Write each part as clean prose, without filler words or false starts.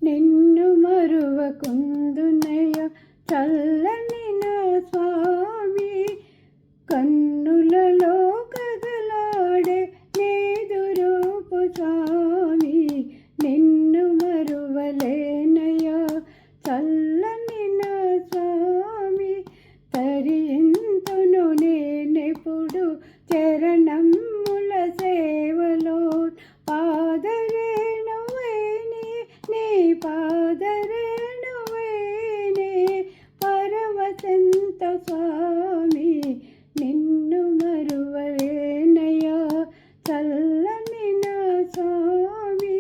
నిన్ను మరువకుందునయ చల్లని నా స్వామి. కన్నులలో కదలాడే నేదురూపు స్వామి. నిన్ను మరువలేనయ చల్లని నా స్వామి. తరింతును నేనెప్పుడు చరణముల సేవలో. పాదరేణువేని నీ పాదరేణువేని పరవశంత స్వామి. నిన్ను మరువలేనయ చల్లని నా స్వామి.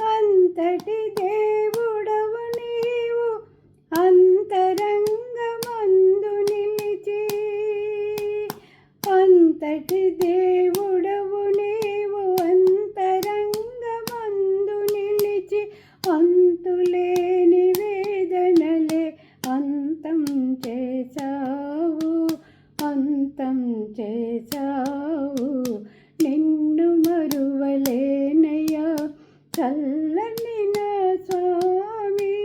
అంతటి దేవుడవు నీవు అంతరంగమందు నిలిచి. అంతటి దేవుడవు నీవు అంతరంగమందు నిలిచి. అంతులేని వేదనలే అంతం చేశావు, అంతం చేశావు. నిన్ను మరువలేనయ చల్లని నా స్వామి.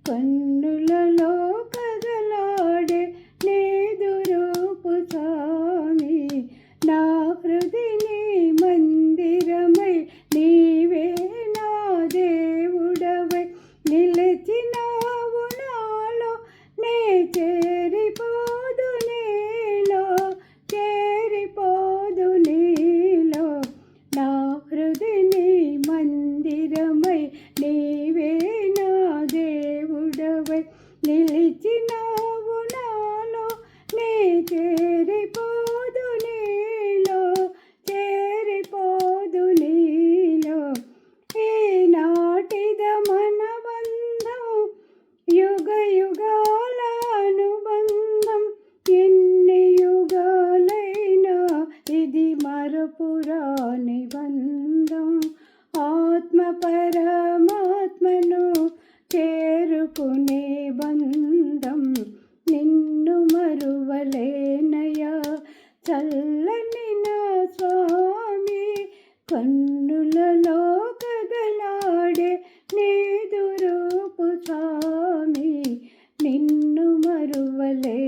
కన్నులలో కదలాడే నేదురూపు స్వామి. నా హృదిని మందిరమై నీవే నా దేవుడవై నిలిచినావు నాలో. నే చేరిపోదు నీలో, చేరిపోదు నీలో. నా హృదిని మందిరమై నీవే నా దేవుడవై నిలిచినావు నాలో. నే చేరిపోదు నీలో, చేరిపోదు నీలో. ఈనాటిద మన బంధం యుగ యుగాల అనుబంధం. ఎన్ని యుగాలైనా ఇది మరపురాని బంధం. ఆత్మ పరమాత్మను చేరుకునే బంధం. నిన్ను మరువలేనయ చల్లని నా స్వామి. కన్నులలో కదలాడే నేదురూపు స్వామి. నిన్ను మరువలే